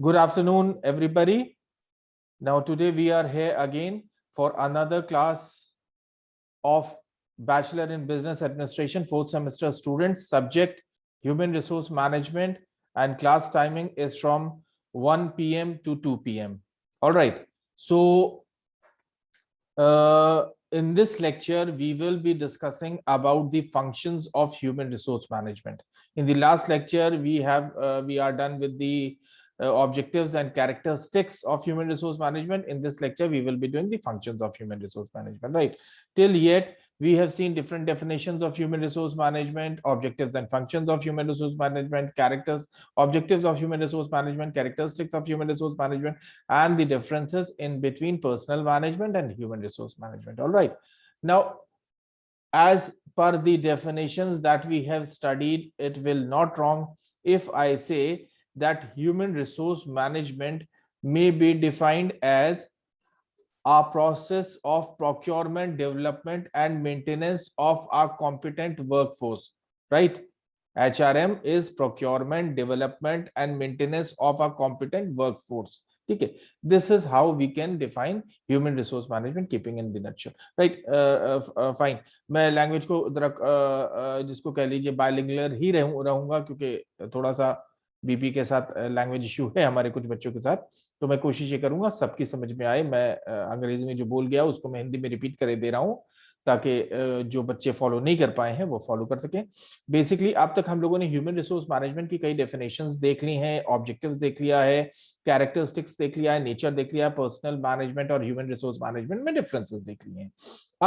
Good afternoon, everybody. Now, today we are here again for another class of Bachelor in Business Administration, 4th semester students, subject Human Resource Management, and class timing is from 1 p.m. to 2 p.m. All right. So, in this lecture, we will be discussing about the functions of human resource management. In the last lecture, we are done with the objectives and characteristics of human resource management. In this lecture, we will be doing the functions of human resource management, right? Till yet, we have seen different definitions of human resource management, objectives and functions of human resource management, objectives of human resource management, characteristics of human resource management, and the differences in between personal management and human resource management. All right. Now, as per the definitions that we have studied, it will not wrong if I say that human resource management may be defined as a process of procurement, development, and maintenance of a competent workforce, right? HRM is procurement, development, and maintenance of a competent workforce. ठीक है, this is how we can define human resource management, keeping in the nutshell, right? Fine. मैं language को जिसको कह लीजिए बायलिंगुअर ही रहूंगा क्योंकि थोड़ा सा बीपी के साथ लैंग्वेज इश्यू है हमारे कुछ बच्चों के साथ, तो मैं कोशिश ये करूंगा सबकी समझ में आए। मैं अंग्रेजी में जो बोल गया उसको मैं हिंदी में रिपीट करे दे रहा हूं ताकि जो बच्चे फॉलो नहीं कर पाए हैं वो फॉलो कर सकें। बेसिकली अब तक हम लोगों ने ह्यूमन रिसोर्स मैनेजमेंट की कई डेफिनेशंस देख ली हैं, ऑब्जेक्टिव्स देख लिया है, कैरेक्टरिस्टिक्स देख लिया है, नेचर देख लिया है, पर्सनल मैनेजमेंट और ह्यूमन रिसोर्स मैनेजमेंट में डिफरेंसेस देख लिए हैं।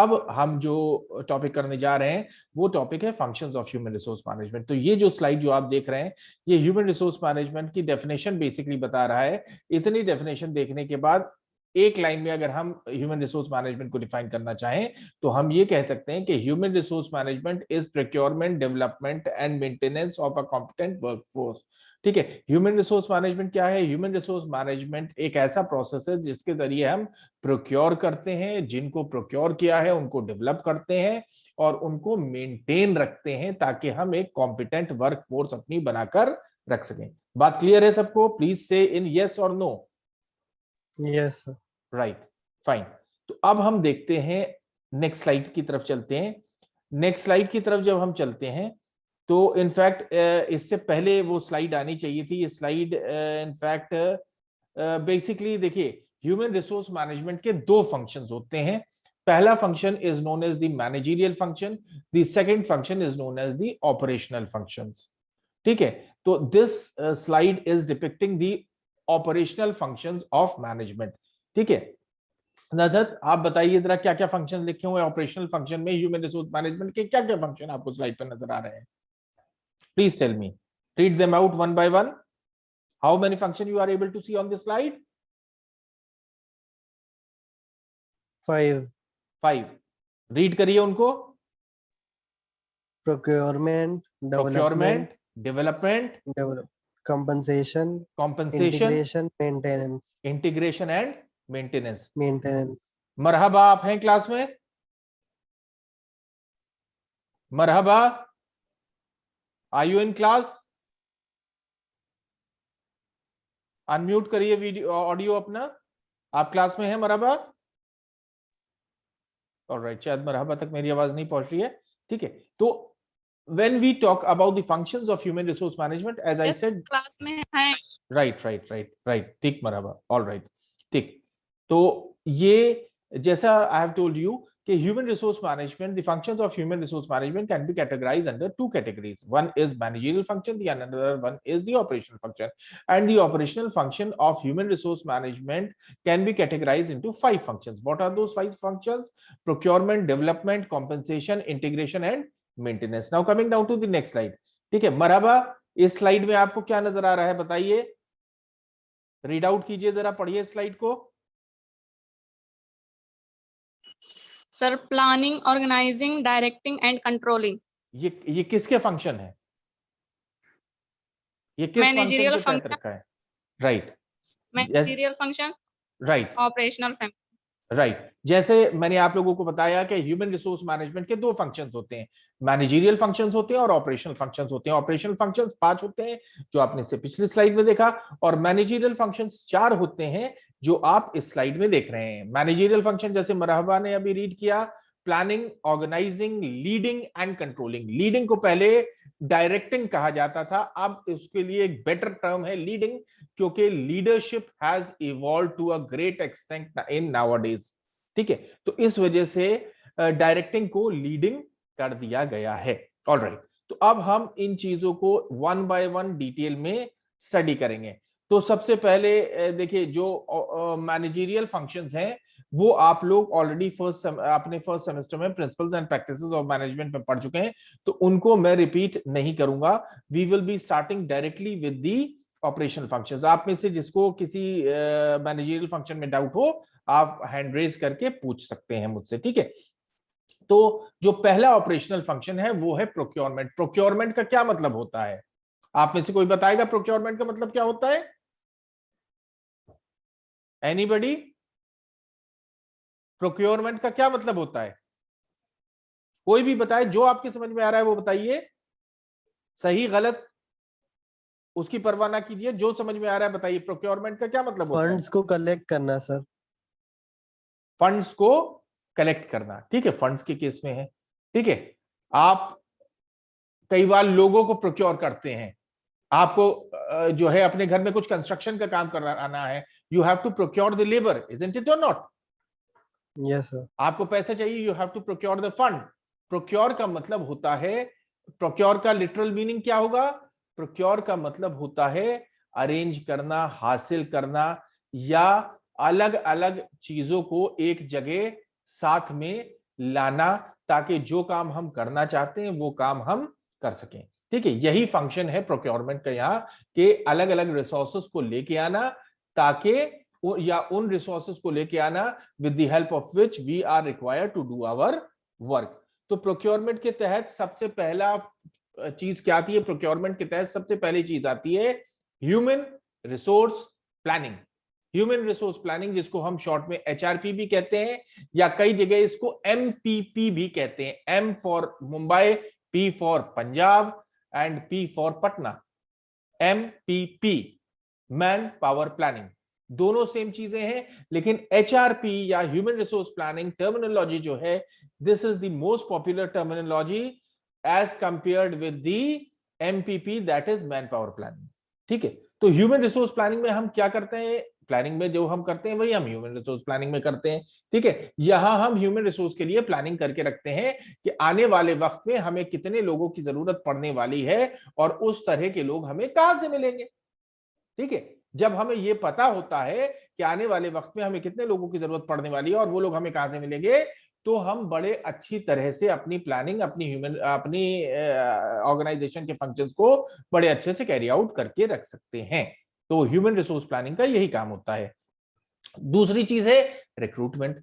अब हम जो टॉपिक करने जा रहे हैं वो टॉपिक है functions of human resource management. तो ये जो स्लाइड जो आप देख रहे हैं ये ह्यूमन रिसोर्स मैनेजमेंट की डेफिनेशन बेसिकली बता रहा है। इतनी डेफिनेशन देखने के बाद एक लाइन में अगर हम ह्यूमन रिसोर्स मैनेजमेंट को डिफाइन करना चाहें तो हम ये कह सकते हैं कि human resource management is procurement, development and maintenance of a competent workforce. ठीक है, ह्यूमन रिसोर्स मैनेजमेंट क्या है? ह्यूमन रिसोर्स मैनेजमेंट एक ऐसा प्रोसेस है जिसके जरिए हम प्रोक्योर करते हैं, जिनको प्रोक्योर किया है उनको डेवलप करते हैं और उनको मेंटेन रखते हैं ताकि हम एक कॉम्पिटेंट वर्कफोर्स अपनी बनाकर रख सकें। बात क्लियर है सबको? प्लीज से इन यस और नो। Yes right, fine. तो अब हम देखते हैं, नेक्स्ट स्लाइड की तरफ चलते हैं। नेक्स्ट स्लाइड की तरफ जब हम चलते हैं तो इनफैक्ट इससे पहले वो स्लाइड आनी चाहिए थी। ये स्लाइड इनफैक्ट बेसिकली देखिए, ह्यूमन रिसोर्स मैनेजमेंट के दो फंक्शंस होते हैं। पहला function is known as the managerial function, the second function is known as the operational functions. ठीक है, तो this slide is depicting the operational functions of management. ठीक है, नजर आप बताइए जरा क्या क्या फंक्शन लिखे हुए ऑपरेशनल फंक्शन में, ह्यूमन रिसोर्स मैनेजमेंट के क्या क्या फंक्शन आपको स्लाइड पर नजर आ रहे हैं? Please tell me, read them out one by one. How many functions you are able to see on this slide? 5 5. Read करिए उनको। procurement, Procurement, development, compensation, compensation, integration, integration and maintenance. maintenance. मरहबा, आप हैं class में? मरहबा, are you in class? Unmute करिए video audio अपना। आप class में हैं मरहबा? ऑलराइट, शायद मरहबा तक मेरी आवाज नहीं पहुंच रही है। ठीक है, तो when we talk about the functions of human resource management, as I said, class में है। right, ठीक मरहबा, all right, ठीक। तो ये जैसा I have told you कि human resource management, the functions of human resource management can be categorized under two categories. One is managerial function, the another one is the operational function. And the operational function of human resource management can be categorized into 5 functions. What are those 5 functions? Procurement, development, compensation, integration and maintenance. Now coming down to the next slide. ठीक है मरहबा, इस slide में आपको क्या नजर आ रहा है बताइए? रीड आउट कीजिए जरा, पढ़िए स्लाइड को। Sir, planning, organizing, directing and controlling. ये किसके फंक्शन है? ये किस फंक्शन के तहत रखा है? Right, managerial functions, right, operational function. Right जैसे मैंने आप लोगों को बताया कि ह्यूमन रिसोर्स मैनेजमेंट के दो फंक्शंस होते हैं, मैनेजरियल फंक्शंस होते हैं और ऑपरेशनल फंक्शंस होते हैं। ऑपरेशनल फंक्शंस 5 होते हैं जो आपने से पिछली स्लाइड में देखा, और मैनेजरियल फंक्शंस 4 होते हैं जो आप इस स्लाइड में देख रहे हैं। मैनेजरियल फंक्शन जैसे मरहबा ने अभी रीड किया, planning, organizing, leading and controlling. Leading को पहले डायरेक्टिंग कहा जाता था, अब उसके लिए एक बेटर टर्म है लीडिंग, क्योंकि leadership has evolve to a great extent in nowadays. ठीक है, तो इस वजह से डायरेक्टिंग को लीडिंग कर दिया गया है। ऑलराइट, तो अब हम इन चीजों को वन बाय वन डिटेल में स्टडी करेंगे। तो सबसे पहले देखिए जो मैनेजरियल फंक्शंस हैं वो आप लोग ऑलरेडी अपने फर्स्ट सेमेस्टर में principles and practices of management में पढ़ चुके हैं, तो उनको मैं रिपीट नहीं करूंगा। We will be starting directly with the operational functions. आप में से जिसको किसी मैनेजरियल फंक्शन में डाउट हो आप हैंड रेज करके पूछ सकते हैं मुझसे, ठीक है। तो जो पहला ऑपरेशनल फंक्शन है वो है प्रोक्योरमेंट। प्रोक्योरमेंट का क्या मतलब होता है? आप में से कोई बताएगा प्रोक्योरमेंट का मतलब क्या होता है? एनीबडी? प्रोक्योरमेंट का क्या मतलब होता है? कोई भी बताए, जो आपके समझ में आ रहा है वो बताइए, सही गलत उसकी परवाह ना कीजिए, जो समझ में आ रहा है बताइए। प्रोक्योरमेंट का क्या मतलब होता है? फंड्स को कलेक्ट करना सर। फंड्स को कलेक्ट करना, ठीक है, फंड्स के केस में है, ठीक है। आप कई बार लोगों को प्रोक्योर करते हैं, आपको जो है अपने घर में कुछ कंस्ट्रक्शन का काम कराना है, you have to procure the labour, isn't it और नॉट? Yes sir. आपको पैसे चाहिए, you have to procure the fund. Procure का मतलब होता है, प्रोक्योर का लिटरल मीनिंग क्या होगा? प्रोक्योर का मतलब होता है अरेंज करना, हासिल करना, या अलग अलग चीजों को एक जगह साथ में लाना, ताकि जो काम हम करना चाहते हैं वो काम हम कर सकें, ठीक है। यही फंक्शन है प्रोक्योरमेंट का यहाँ, कि अलग अलग रिसोर्सेस को लेके आना, ताकि या उन रिसोर्सेस को लेके आना with the help of which we are required to do our work। तो प्रोक्योरमेंट के तहत सबसे पहला चीज क्या आती है? प्रोक्योरमेंट के तहत सबसे पहली चीज आती है human resource planning. Human resource planning, जिसको हम शॉर्ट में एचआरपी भी कहते हैं, या कई जगह इसको एमपीपी भी कहते हैं। M for Mumbai, P for Punjab and P for Patna. MPP, man power planning, दोनों सेम चीजें हैं, लेकिन एचआरपी या ह्यूमन रिसोर्स प्लानिंग टर्मिनोलॉजी जो है, this is the most popular terminology as compared with the MPP, that is man power planning, ठीक है। तो ह्यूमन रिसोर्स प्लानिंग में हम क्या करते हैं? प्लानिंग में जो हम करते हैं वही हम ह्यूमन रिसोर्स प्लानिंग में करते हैं, ठीक है। यहां हम ह्यूमन रिसोर्स के लिए प्लानिंग करके रखते हैं कि आने वाले वक्त में हमें कितने लोगों की जरूरत पड़ने वाली है और उस तरह के लोग हमें कहां से मिलेंगे, ठीक है। जब हमें यह पता होता है कि आने वाले वक्त में हमें कितने लोगों की जरूरत पड़ने वाली है और वो लोग हमें कहां से मिलेंगे, तो हम बड़े अच्छी तरह से अपनी प्लानिंग, अपनी ऑर्गेनाइजेशन के फंक्शंस को बड़े अच्छे से कैरी आउट करके रख सकते हैं। तो ह्यूमन रिसोर्स प्लानिंग का यही काम होता है। दूसरी चीज है रिक्रूटमेंट।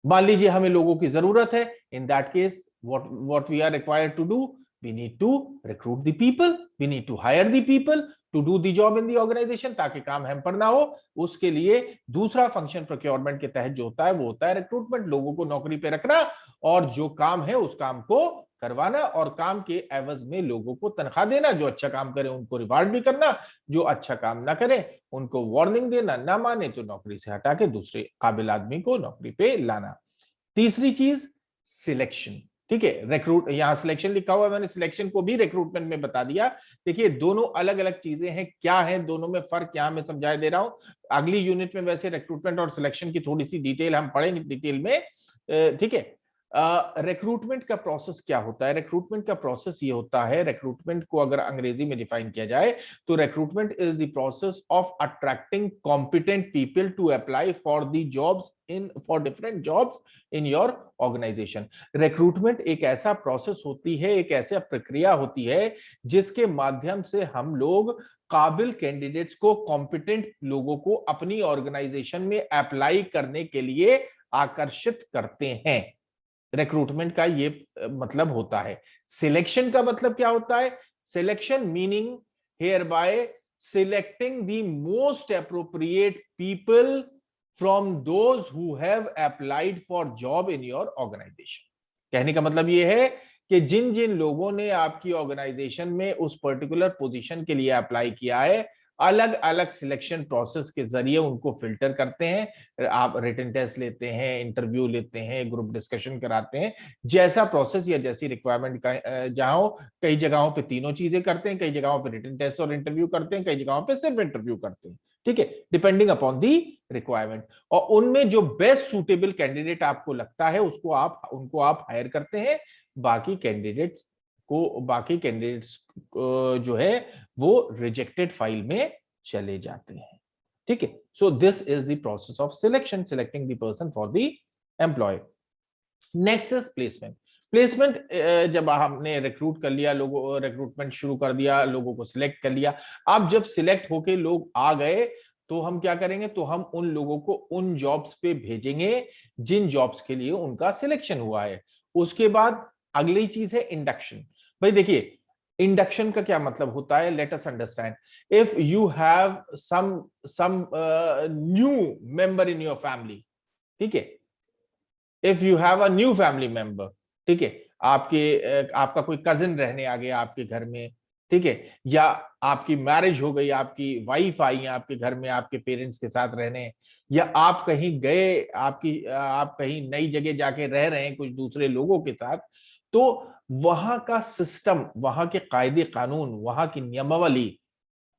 मान लीजिए हमें लोगों की जरूरत है, in that case what we are required to do, we need to recruit the people, we need to hire the people to do the job in the organization, ताकि काम हम पर ना हो। उसके लिए दूसरा फंक्शन प्रोक्योरमेंट के तहत जो होता है वो होता है रिक्रूटमेंट, लोगों को नौकरी पे रखना और जो काम है उस काम को करवाना, और काम के एवज में लोगों को तनख्वाह देना। जो अच्छा काम करे उनको रिवार्ड भी करना, जो अच्छा काम ना करे उनको वार्निंग देना, ना माने तो नौकरी से हटा के दूसरे काबिल आदमी को नौकरी पे लाना। तीसरी चीज सिलेक्शन, ठीक है। रिक्रूट, यहां सिलेक्शन लिखा हुआ है, मैंने सिलेक्शन को भी रिक्रूटमेंट में बता दिया। देखिए दोनों अलग अलग चीजें हैं, क्या है दोनों में फर्क यहां मैं समझा दे रहा हूं। अगली यूनिट में वैसे रिक्रूटमेंट और सिलेक्शन की थोड़ी सी डिटेल हम पढ़ेंगे डिटेल में, ठीक है। रिक्रूटमेंट का प्रोसेस क्या होता है? रिक्रूटमेंट का प्रोसेस ये होता है, रिक्रूटमेंट को अगर अंग्रेजी में डिफाइन किया जाए तो recruitment is the process of attracting competent people to apply for the jobs for different jobs in your organization. Recruitment एक ऐसा प्रोसेस होती है, एक ऐसा प्रक्रिया होती है जिसके माध्यम से हम लोग काबिल कैंडिडेट्स को, कॉम्पिटेंट लोगों को अपनी ऑर्गेनाइजेशन में अप्लाई करने के लिए आकर्षित करते हैं। रिक्रूटमेंट का ये मतलब होता है। सिलेक्शन का मतलब क्या होता है? Selection meaning here bye selecting the most appropriate people from those who have applied for job in your organization. कहने का मतलब ये है कि जिन जिन लोगों ने आपकी ऑर्गेनाइजेशन में उस पर्टिकुलर पोजीशन के लिए अप्लाई किया है, अलग अलग सिलेक्शन प्रोसेस के जरिए उनको फिल्टर करते हैं। आप रिटन टेस्ट लेते हैं, इंटरव्यू लेते हैं, ग्रुप डिस्कशन कराते हैं, जैसा प्रोसेस या जैसी रिक्वायरमेंट का जहां हो। कई जगहों पे तीनों चीजें करते हैं, कई जगहों पे रिटन टेस्ट और इंटरव्यू करते हैं, कई जगहों पे सिर्फ इंटरव्यू करते हैं। ठीक है, डिपेंडिंग अपॉन दी रिक्वायरमेंट। और उनमें जो बेस्ट सुटेबल कैंडिडेट आपको लगता है उनको आप हायर करते हैं। बाकी कैंडिडेट्स जो है वो रिजेक्टेड फाइल में चले जाते हैं। ठीक है, so this is the process of selection, selecting the person for the employ. Next is placement. Placement जब हमने रिक्रूट कर लिया, लोगों रिक्रूटमेंट शुरू कर दिया, लोगों को सिलेक्ट कर लिया। अब जब सिलेक्ट होके लोग आ गए तो हम क्या करेंगे, तो हम उन लोगों को उन जॉब्स पे भेजेंगे जिन जॉब्स के लिए उनका सिलेक्शन हुआ है। उसके बाद अगली चीज है इंडक्शन। भाई देखिए, इंडक्शन का क्या मतलब होता है, let us understand. If you have some new member in your family, ठीक है, if you have a new family member, ठीक है, आपका कोई कजिन रहने आ गया आपके घर में, ठीक है, या आपकी मैरिज हो गई, आपकी वाइफ आई है आपके घर में आपके पेरेंट्स के साथ रहने, या आप कहीं गए, आप कहीं नई जगह जाके रह रहे हैं कुछ दूसरे लोगों के साथ, तो वहां का सिस्टम, वहां के कायदे कानून, वहां की नियमावली,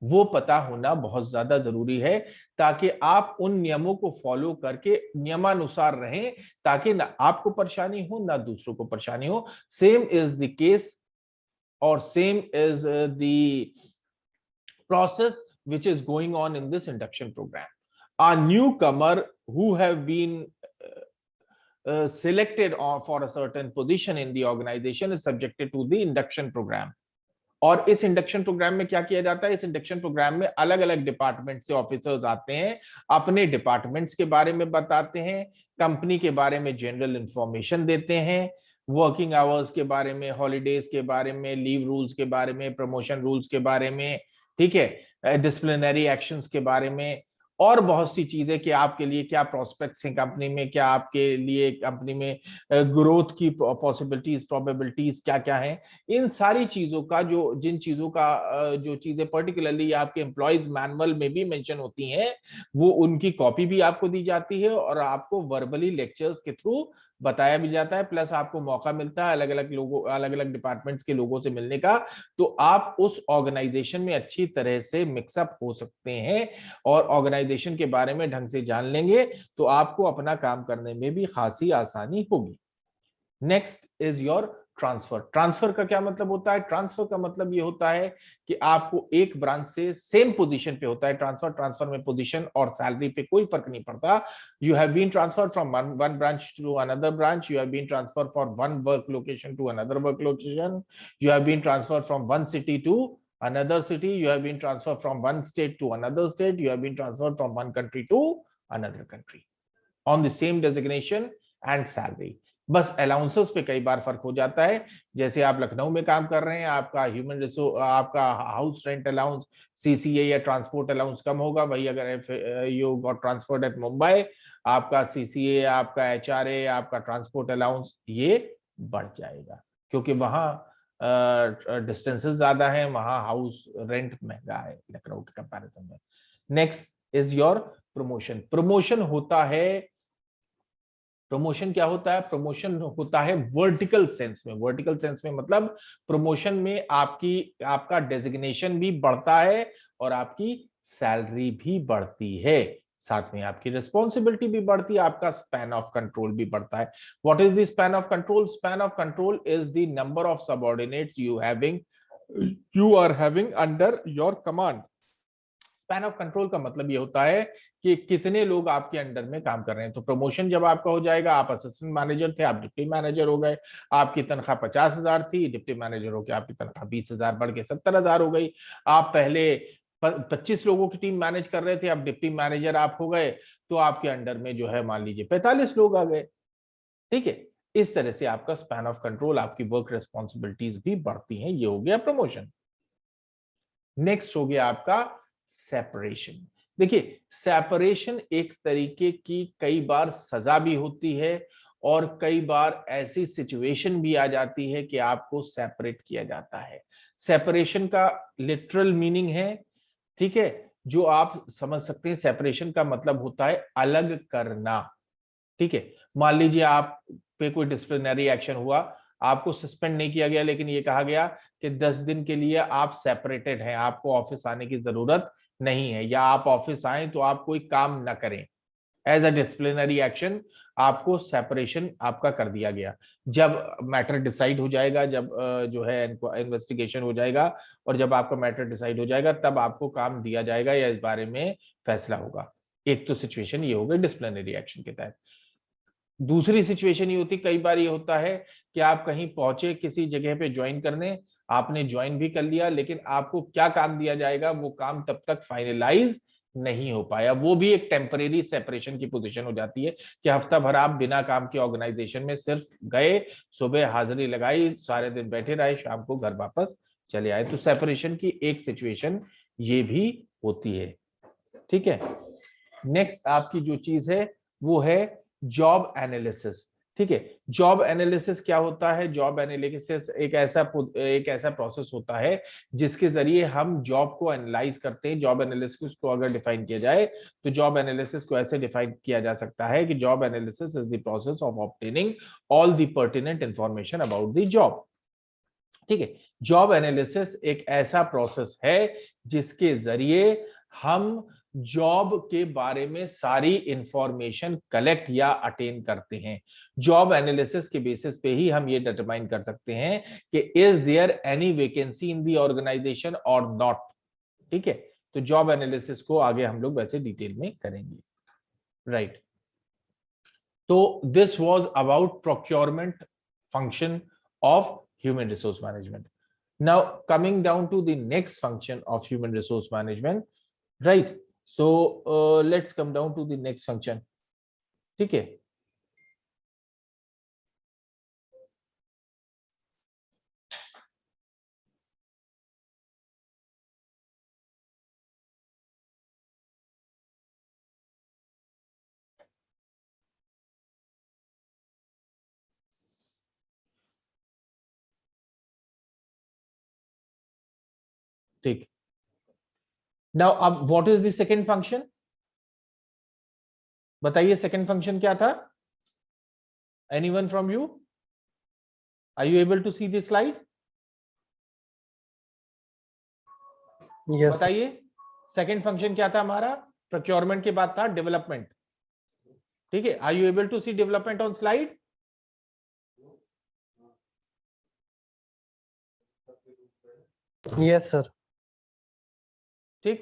वो पता होना बहुत ज्यादा जरूरी है, ताकि आप उन नियमों को फॉलो करके नियमानुसार रहें, ताकि ना आपको परेशानी हो ना दूसरों को परेशानी हो। सेम इज द केस और same is the process which is going on in this induction program. A newcomer who have been selected for a certain position in the organization is subjected to the induction program. और इस induction programme में क्या किया जाता है, इस induction programme में अलग अलग डिपार्टमेंट से ऑफिसर्स आते हैं, अपने डिपार्टमेंट्स के बारे में बताते हैं, कंपनी के बारे में जनरल इंफॉर्मेशन देते हैं, वर्किंग आवर्स के बारे में, हॉलीडेज के बारे में, लीव रूल्स के बारे में, प्रमोशन रूल्स के बारे में, ठीक है, डिसिप्लिनरी एक्शंस के बारे में, और बहुत सी चीजें कि आपके लिए क्या प्रोस्पेक्ट्स हैं कंपनी में, क्या आपके लिए कंपनी में ग्रोथ की पॉसिबिलिटीज, प्रोबेबिलिटीज क्या क्या हैं। इन सारी चीजों का जो चीजें पर्टिकुलरली आपके एम्प्लॉयज मैनुअल में भी मेंशन होती हैं, वो उनकी कॉपी भी आपको दी जाती है और आपको वर्बली लेक्चर्स के थ्रू बताया भी जाता है। प्लस आपको मौका मिलता है अलग अलग डिपार्टमेंट्स के लोगों से मिलने का, तो आप उस ऑर्गेनाइजेशन में अच्छी तरह से मिक्सअप हो सकते हैं और ऑर्गेनाइजेशन के बारे में ढंग से जान लेंगे, तो आपको अपना काम करने में भी खासी आसानी होगी। Next is your transfer. Transfer का क्या मतलब होता है, ट्रांसफर का मतलब ये होता है कि आपको एक ब्रांच से सेम पोजीशन पे होता है ट्रांसफर में पोजीशन और सैलरी पे कोई फर्क नहीं पड़ता। You have been transfer from one branch to another branch, you have been transfer for one work location to another work location, you have been transfer from one city to another city, you have been transferred from one state to another state, you have been transferred from one country to another country on the same designation and salary. बस allowances पे कई बार फर्क हो जाता है। जैसे आप लखनऊ में काम कर रहे हैं, आपका हाउस रेंट अलाउंस, सीसीए या ट्रांसपोर्ट अलाउंस कम होगा। वही अगर you got transferred at Mumbai, आपका सीसीए, आपका एचआरए, आपका ट्रांसपोर्ट अलाउंस ये बढ़ जाएगा, क्योंकि वहां डिस्टेंसेस ज्यादा है, वहां हाउस रेंट महंगा है लखनऊ के कंपैरिजन में। Next is your promotion. Promotion क्या होता है, प्रमोशन होता है वर्टिकल सेंस में। वर्टिकल सेंस में मतलब प्रमोशन में आपका डेजिग्नेशन भी बढ़ता है और आपकी सैलरी भी बढ़ती है, साथ में आपकी रिस्पॉन्सिबिलिटी भी बढ़ती है, आपका स्पैन ऑफ कंट्रोल भी बढ़ता है। What is the span of control? Span of control is the number of subordinates you are having under your command. Span of control का मतलब ये होता है कि कितने लोग आपके अंडर में काम कर रहे हैं। तो प्रमोशन जब आपका हो जाएगा, आप असिस्टेंट मैनेजर थे, आप डिप्टी मैनेजर हो गए, आपकी तनख्वाह 50,000 थी, डिप्टी मैनेजर होकर आपकी तनख्वाह 20,000 बढ़ के 70,000 हो गई। आप पहले 25 लोगों की टीम मैनेज कर रहे थे, अब डिप्टी मैनेजर आप हो गए, तो आपके अंडर में जो है मान लीजिए 45 लोग आ गए। ठीक है, इस तरह से आपका स्पैन ऑफ कंट्रोल, आपकी वर्क रिस्पॉन्सिबिलिटीज भी बढ़ती हैं। ये हो गया प्रमोशन। नेक्स्ट हो गया आपका सेपरेशन। देखिए, सेपरेशन एक तरीके की कई बार सजा भी होती है और कई बार ऐसी सिचुएशन भी आ जाती है कि आपको सेपरेट किया जाता है। सेपरेशन का लिटरल मीनिंग है, ठीक है, जो आप समझ सकते हैं, सेपरेशन का मतलब होता है अलग करना। ठीक है, मान लीजिए आप पे कोई डिसिप्लिनरी एक्शन हुआ, आपको सस्पेंड नहीं किया गया, लेकिन ये कहा गया कि 10 दिन के लिए आप सेपरेटेड हैं, आपको ऑफिस आने की जरूरत नहीं है, या आप ऑफिस आए तो आप कोई काम ना करें। एज अ डिसिप्लिनरी एक्शन आपको सेपरेशन आपका कर दिया गया। जब मैटर डिसाइड हो जाएगा, जब जो है इन्वेस्टिगेशन हो जाएगा और जब आपका मैटर डिसाइड हो जाएगा, तब आपको काम दिया जाएगा या इस बारे में फैसला होगा। एक तो सिचुएशन ये हो गई डिसिप्लिनरी एक्शन के तहत। दूसरी सिचुएशन ये होती, कई बार ये होता है कि आप कहीं पहुंचे किसी जगह पे ज्वाइन करने, आपने ज्वाइन भी कर लिया, लेकिन आपको क्या काम दिया जाएगा वो काम तब तक फाइनलाइज नहीं हो पाया। वो भी एक टेम्परेरी सेपरेशन की पोजीशन हो जाती है कि हफ्ता भर आप बिना काम के ऑर्गेनाइजेशन में सिर्फ गए, सुबह हाजिरी लगाई, सारे दिन बैठे रहे, शाम को घर वापस चले आए। तो सेपरेशन की एक सिचुएशन ये भी होती है। ठीक है, नेक्स्ट आपकी जो चीज है वो है जॉब एनालिसिस। ठीक है, जॉब एनालिसिस क्या होता है? जॉब एनालिसिस एक ऐसा प्रोसेस होता है जिसके जरिए हम जॉब को एनालाइज करते हैं। जॉब एनालिसिस को अगर डिफाइन किया जाए तो जॉब एनालिसिस को ऐसे डिफाइन किया जा सकता है कि job analysis is the process of obtaining all the pertinent information about the job. ठीक है, जॉब एनालिसिस एक ऐसा प्रोसेस है जिसके जरिए हम जॉब के बारे में सारी इंफॉर्मेशन कलेक्ट या अटेन करते हैं। जॉब एनालिसिस के बेसिस पे ही हम ये डिटरमाइन कर सकते हैं कि is there any vacancy in the organization और नॉट। ठीक है, तो जॉब एनालिसिस को आगे हम लोग वैसे डिटेल में करेंगे। राइट, तो this was about procurement function of human resource management. Now coming down to the next function of human resource management, right? So let's come down to the next function. ठीक है, ठीक। Now अब what is the second function? बताइए second function क्या था? Anyone from you? Are you able to see the slide? Yes. बताइए second function क्या था हमारा? प्रोक्योरमेंट के बाद था डेवलपमेंट। ठीक है, are you able to see development on slide? Yes, sir. ठीक,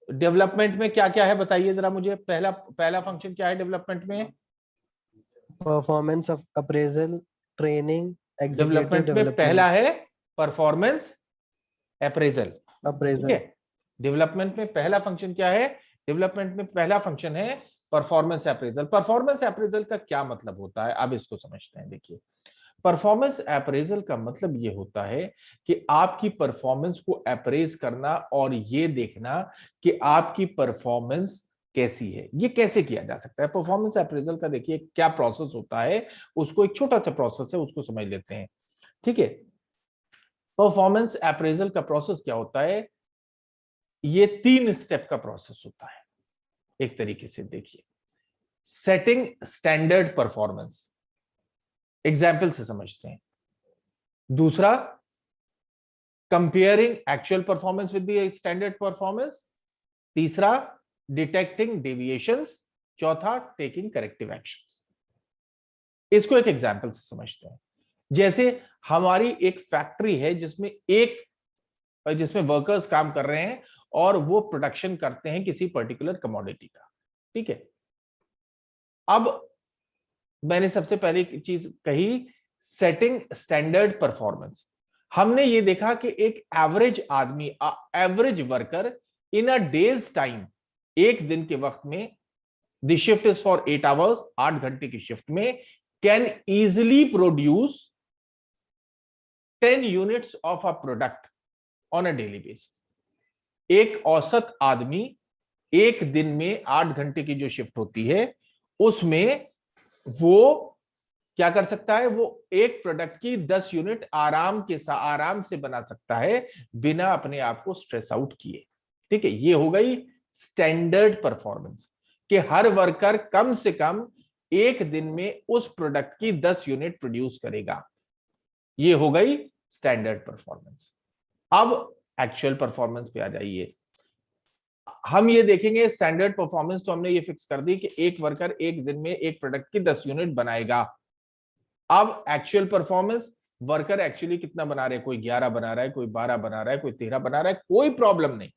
डेवलपमेंट में क्या क्या है बताइए जरा मुझे। पहला पहला फंक्शन क्या है डेवलपमेंट में? Performance of appraisal, training, executive development में development, पहला है परफॉर्मेंस अप्रेजल। ठीक appraisal. है, डेवलपमेंट में पहला फंक्शन क्या है? डेवलपमेंट में पहला फंक्शन है परफॉर्मेंस अप्रेजल। परफॉर्मेंस अप्रेजल का क्या मतलब होता है, अब इसको समझते हैं। देखिए, परफॉर्मेंस अप्रेजल का मतलब ये होता है कि आपकी परफॉर्मेंस को अप्रेज करना और ये देखना कि आपकी परफॉर्मेंस कैसी है। ये कैसे किया जा सकता है परफॉर्मेंस अप्रेजल का? देखिए क्या प्रोसेस होता है, उसको एक छोटा सा प्रोसेस है, उसको समझ लेते हैं। ठीक है, परफॉर्मेंस अप्रेजल का प्रोसेस क्या होता है? ये 3 स्टेप का प्रोसेस होता है एक तरीके से। देखिए, सेटिंग स्टैंडर्ड परफॉर्मेंस, एग्जाम्पल से समझते हैं। दूसरा, comparing actual performance with the standard performance. तीसरा, डिटेक्टिंग डेविएशंस। चौथा, टेकिंग करेक्टिव एक्शंस। इसको एक एग्जांपल से समझते हैं। जैसे हमारी एक फैक्ट्री है जिसमें वर्कर्स काम कर रहे हैं और वो प्रोडक्शन करते हैं किसी पर्टिकुलर कमोडिटी का। ठीक है, अब मैंने सबसे पहले चीज कही सेटिंग स्टैंडर्ड परफॉर्मेंस। हमने ये देखा कि एक एवरेज आदमी, average worker in a days time, एक दिन के वक्त में, the shift is for 8 hours, 8 घंटे की शिफ्ट में, can easily produce 10 units of a product on a daily basis. एक औसत आदमी एक दिन में 8 घंटे की जो शिफ्ट होती है उसमें वो क्या कर सकता है, वो एक प्रोडक्ट की 10 यूनिट आराम से बना सकता है बिना अपने आप को स्ट्रेस आउट किए। ठीक है, ये हो गई स्टैंडर्ड परफॉर्मेंस कि हर वर्कर कम से कम एक दिन में उस प्रोडक्ट की 10 यूनिट प्रोड्यूस करेगा। ये हो गई स्टैंडर्ड परफॉर्मेंस। अब एक्चुअल परफॉर्मेंस पे आ जाइए। हम ये देखेंगे स्टैंडर्ड परफॉर्मेंस तो हमने ये फिक्स कर दी कि एक वर्कर एक दिन में एक प्रोडक्ट की 10 यूनिट बनाएगा। अब एक्चुअल परफॉर्मेंस, वर्कर एक्चुअली कितना बना रहे हैं, कोई 11 बना रहा है, कोई 12 बना रहा है, कोई 13 बना रहा है, कोई प्रॉब्लम नहीं।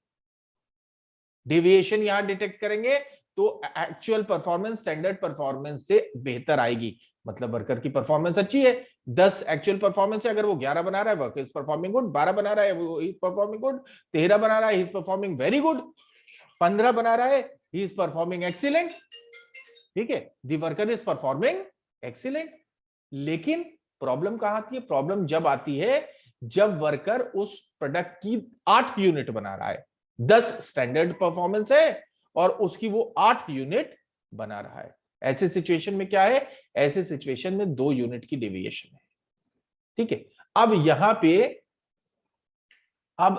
डेविएशन यहां डिटेक्ट करेंगे तो एक्चुअल परफॉर्मेंस स्टैंडर्ड परफॉर्मेंस से बेहतर आएगी, मतलब वर्कर की परफॉर्मेंस अच्छी है। 10 एक्चुअल परफॉर्मेंस है, अगर वो 11 बना रहा है वर्कर इज परफॉर्मिंग गुड, 12 बना रहा है वो इज परफॉर्मिंग गुड, 13 बना रहा है he is performing very good, 15 बना रहा है ही इज परफॉर्मिंग एक्सीलेंट। ठीक है, the worker is performing excellent. लेकिन प्रॉब्लम कहां आती है, प्रॉब्लम जब आती है जब वर्कर उस प्रोडक्ट की 8 यूनिट बना रहा है। 10 स्टैंडर्ड परफॉर्मेंस है और उसकी वो 8 यूनिट बना रहा है। ऐसे सिचुएशन में क्या है, ऐसे सिचुएशन में 2 यूनिट की डेविएशन है। ठीक है, अब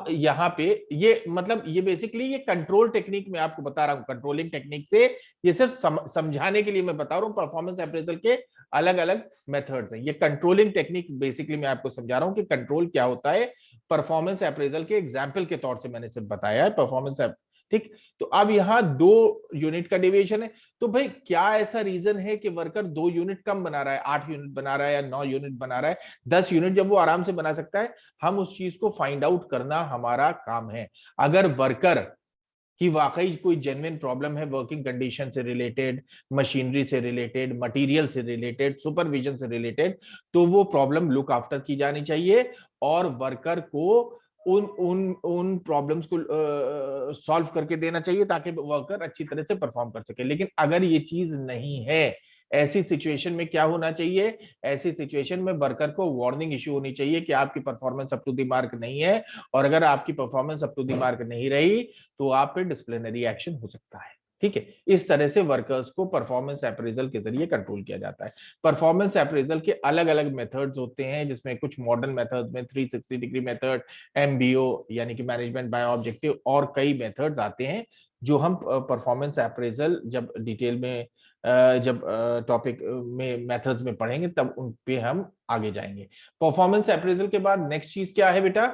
यहां पे ये मतलब ये बेसिकली ये कंट्रोल टेक्निक में आपको बता रहा हूं, कंट्रोलिंग टेक्निक से ये सिर्फ समझाने के लिए मैं बता रहा हूं। परफॉर्मेंस अप्रेजल के अलग अलग मेथड्स हैं, ये कंट्रोलिंग टेक्निक बेसिकली मैं आपको समझा रहा हूं कि कंट्रोल क्या होता है। परफॉर्मेंस अप्रेजल के एग्जाम्पल के तौर से मैंने सिर्फ बताया है परफॉर्मेंस। ठीक, तो अब यहां 2 यूनिट का डेविएशन है, तो भाई क्या ऐसा रीजन है कि वर्कर 2 यूनिट कम बना रहा है, 8 यूनिट बना रहा है या 9 यूनिट बना रहा है, 10 यूनिट जब वो आराम से बना सकता है। हम उस चीज को फाइंड आउट करना हमारा काम है। अगर वर्कर की वाकई कोई जेन्युइन प्रॉब्लम है वर्किंग कंडीशन से रिलेटेड, मशीनरी से रिलेटेड, मटेरियल से रिलेटेड, सुपरविजन से रिलेटेड, तो वो प्रॉब्लम लुक आफ्टर की जानी चाहिए और वर्कर को उन प्रॉब्लम्स को सॉल्व करके देना चाहिए ताकि वर्कर अच्छी तरह से परफॉर्म कर सके। लेकिन अगर ये चीज नहीं है, ऐसी सिचुएशन में क्या होना चाहिए, ऐसी सिचुएशन में वर्कर को वार्निंग इशू होनी चाहिए कि आपकी performance up to the mark नहीं है, और अगर आपकी performance up to the mark नहीं रही तो आप पे डिसिप्लिनरी एक्शन हो सकता है। ठीक है, इस तरह से वर्कर्स को परफॉर्मेंस अप्रेजल के जरिए कंट्रोल किया जाता है। परफॉर्मेंस अप्रेजल के अलग अलग मेथड्स होते हैं, जिसमें कुछ मॉडर्न मेथड्स में 360 डिग्री मेथड, MBO यानी कि मैनेजमेंट बाय ऑब्जेक्टिव, और कई मेथड्स आते हैं जो हम परफॉर्मेंस अप्रेजल जब डिटेल में जब टॉपिक में मेथड्स में पढ़ेंगे तब उन पे हम आगे जाएंगे। परफॉर्मेंस अप्रेजल के बाद नेक्स्ट चीज क्या है बेटा,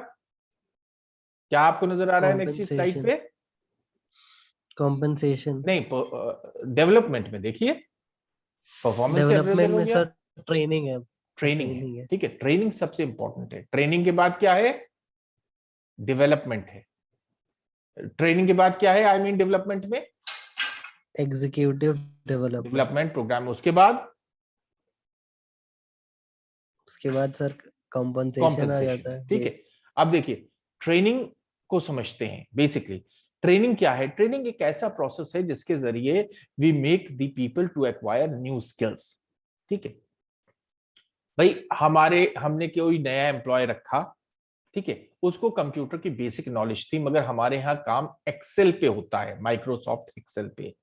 क्या आपको नजर आ रहा है नेक्स्ट चीज स्लाइड पे? कॉम्पेंसेशन नहीं, डेवलपमेंट में देखिए, परफॉर्मेंस डेवलपमेंट में गया, सर ट्रेनिंग है। ट्रेनिंग है। ट्रेनिंग है। ठीक है, ट्रेनिंग सबसे इंपॉर्टेंट है। ट्रेनिंग के बाद क्या है, डेवलपमेंट है। ट्रेनिंग के बाद क्या है, आई मीन डेवलपमेंट में एग्जीक्यूटिव डेवलपमेंट प्रोग्राम, उसके बाद सर कॉम्पेंसेशन आ जाता है। ठीक है, अब देखिए ट्रेनिंग को समझते हैं। बेसिकली ट्रेनिंग क्या है, ट्रेनिंग एक ऐसा प्रोसेस है जिसके जरिए we make the people to acquire new skills. ठीक है भाई, हमने कोई नया एम्प्लॉय रखा, ठीक है, उसको कंप्यूटर की बेसिक नॉलेज थी, मगर हमारे यहाँ काम एक्सेल पे होता है, माइक्रोसॉफ्ट एक्सेल पे।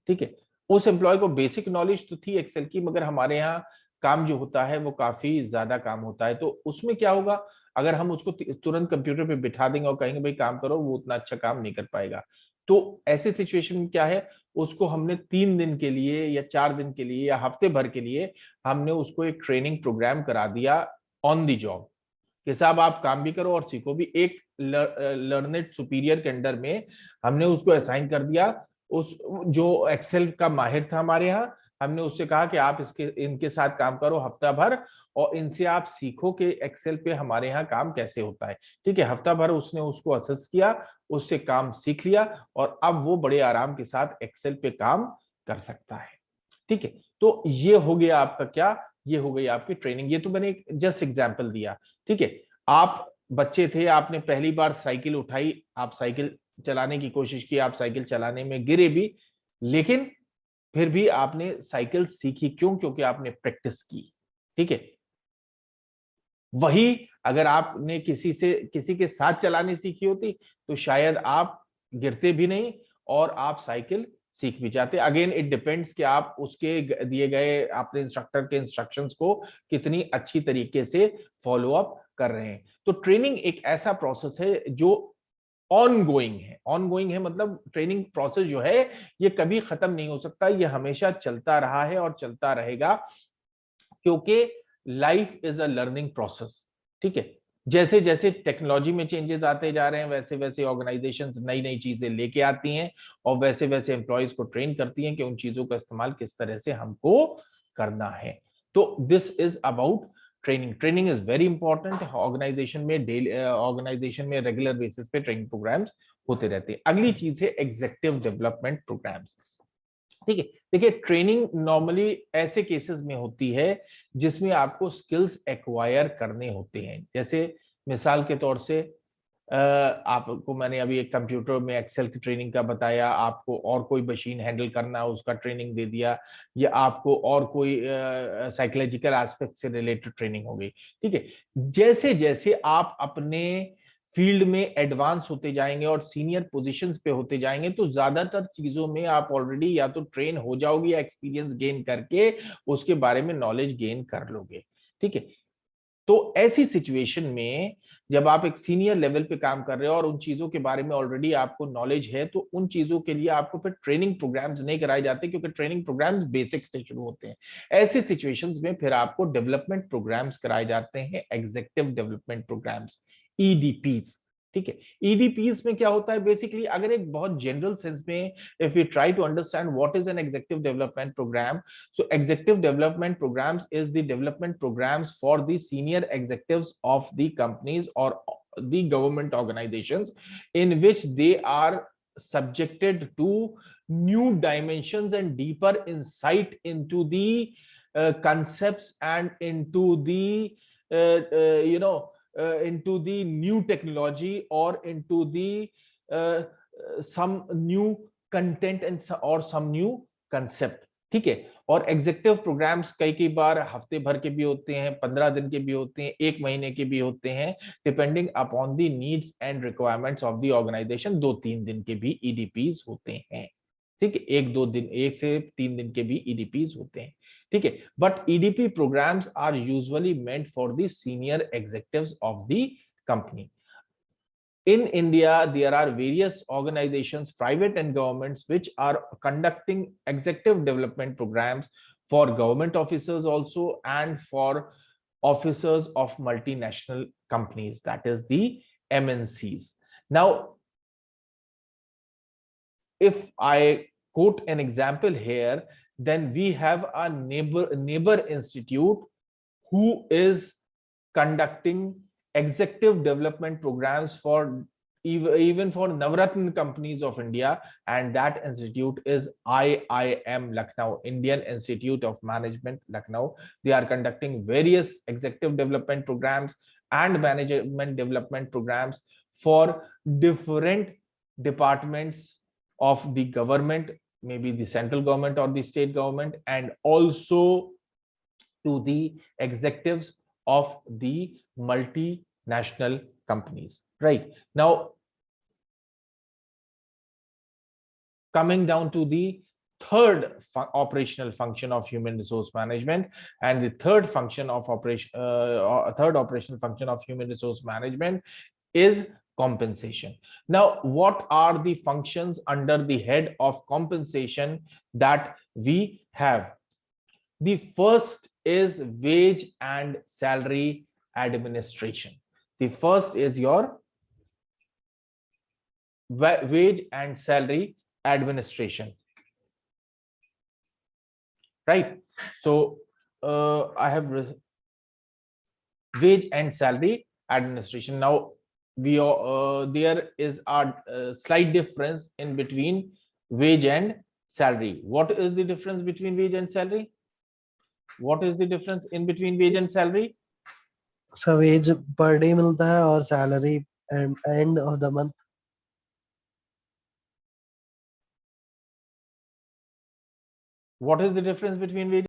ठीक है, उस एम्प्लॉय को बेसिक नॉलेज तो थी एक्सेल की, मगर हमारे यहाँ काम जो होता है वो काफी ज्यादा काम होता है। तो उसमें क्या होगा, अगर हम उसको तुरंत कंप्यूटर पे बिठा देंगे और कहेंगे भाई काम करो, वो उतना अच्छा काम नहीं कर पाएगा। तो ऐसे सिचुएशन में क्या है, उसको हमने 3 दिन के लिए या 4 दिन के लिए या हफ्ते भर के लिए हमने उसको एक ट्रेनिंग प्रोग्राम करा दिया ऑन द जॉब, कि साहब आप काम भी करो और सीखो भी। एक लर्नेड सुपीरियर के अंडर में हमने उसको असाइन कर दिया। उस जो एक्सेल का माहिर था हमारे यहाँ, हमने उससे कहा कि आप इनके साथ काम करो हफ्ता भर और इनसे आप सीखो कि एक्सेल पे हमारे यहाँ काम कैसे होता है। ठीक है, हफ्ता भर उसने उसको असेस किया, उससे काम सीख लिया और अब वो बड़े आराम के साथ एक्सेल पे काम कर सकता है। ठीक है, तो ये हो गया आपका क्या, ये हो गई आपकी ट्रेनिंग। ये तो मैंने जस्ट एग्जांपल दिया। ठीक है, आप बच्चे थे, आपने पहली बार साइकिल उठाई, आप साइकिल चलाने की कोशिश की, आप साइकिल चलाने में गिरे भी, लेकिन फिर भी आपने साइकिल सीखी। क्यों? क्योंकि आपने प्रैक्टिस की। ठीक है, वही अगर आपने किसी के साथ चलानी सीखी होती तो शायद आप गिरते भी नहीं और आप साइकिल सीख भी जाते हैं। अगेन इट डिपेंड्स कि आप उसके दिए गए अपने इंस्ट्रक्टर के इंस्ट्रक्शंस को कितनी अच्छी तरीके से फॉलो अप कर रहे हैं। तो ट्रेनिंग एक ऐसा प्रोसेस है जो ऑनगोइंग है। ऑनगोइंग है मतलब ट्रेनिंग प्रोसेस जो है ये कभी खत्म नहीं हो सकता, ये हमेशा चलता रहा है और चलता रहेगा, क्योंकि life is a learning process. ठीक है, जैसे जैसे टेक्नोलॉजी में चेंजेस आते जा रहे हैं वैसे वैसे ऑर्गेनाइजेशंस नई नई चीजें लेके आती हैं और वैसे वैसे एम्प्लॉयज को ट्रेन करती हैं कि उन चीजों का इस्तेमाल किस तरह से हमको करना है। तो this is about training. Training is very important. Organization में रेगुलर बेसिस पे ट्रेनिंग प्रोग्राम्स होते रहते हैं। अगली चीज है एग्जीक्यूटिव डेवलपमेंट प्रोग्राम्स। ठीक है, देखिए ट्रेनिंग नॉर्मली ऐसे केसेस में होती है जिसमें आपको स्किल्स एक्वायर करने होते हैं। जैसे मिसाल के तौर से आपको मैंने अभी एक कंप्यूटर में एक्सेल की ट्रेनिंग का बताया, आपको और कोई मशीन हैंडल करना उसका ट्रेनिंग दे दिया, या आपको और कोई साइकोलॉजिकल एस्पेक्ट से रिलेटेड ट्रेनिंग हो गई। ठीक है, जैसे जैसे आप अपने फील्ड में एडवांस होते जाएंगे और सीनियर पोजीशंस पे होते जाएंगे तो ज्यादातर चीजों में आप ऑलरेडी या तो ट्रेन हो जाओगे या एक्सपीरियंस गेन करके उसके बारे में नॉलेज गेन कर लोगे। ठीक है, तो ऐसी सिचुएशन में जब आप एक सीनियर लेवल पे काम कर रहे हो और उन चीजों के बारे में ऑलरेडी आपको नॉलेज है तो उन चीजों के लिए आपको फिर ट्रेनिंग प्रोग्राम्स नहीं कराए जाते, क्योंकि ट्रेनिंग प्रोग्राम्स बेसिक से शुरू होते हैं। ऐसी सिचुएशंस में फिर आपको डेवलपमेंट प्रोग्राम्स कराए जाते हैं, एग्जीक्यूटिव डेवलपमेंट प्रोग्राम्स, ईडीपीज। ठीक है, ईडीपीज में क्या होता है बेसिकली, अगर एक बहुत जनरल सेंस में if you try to understand what is an executive development program, so executive development programs is the development programs for the senior executives of the companies or the government organizations in which they are subjected to new dimensions and deeper insight into the concepts and into the into the new technology or into the some new content and or some new concept। ठीक है, और executive programmes कई कई बार हफ्ते भर के भी होते हैं, 15 दिन के भी होते हैं, एक महीने के भी होते हैं, depending upon the needs and requirements of the organization. 2-3 दिन के भी ईडीपीज होते हैं। ठीक है, 1-2 दिन, 1 से 3 दिन के भी ईडीपीज होते हैं। ठीक है, but EDP programs are usually meant for the senior executives of the company. In India, there are various organizations, private and governments, which are conducting executive development programs for government officers also and for officers of multinational companies, that is the MNCs. Now, if I quote an example here, then we have a neighbor institute who is conducting executive development programs for even for Navratna companies of India, and that institute is IIM Lucknow, Indian Institute of Management, Lucknow. They are conducting various executive development programs and management development programs for different departments of the government, maybe the central government or the state government, and also to the executives of the multinational companies. Right now, coming down to the third operational function of human resource management, and the third operational function of human resource management is compensation. Now, what are the functions under the head of compensation that we have? The first is wage and salary administration. The first is your wage and salary administration, right? So I have wage and salary administration. Now there is a slight difference in between wage and salary. What is the difference between wage and salary? What is the difference in between wage and salary? So wage per day मिलता है और salary end of the month. What is the difference between wage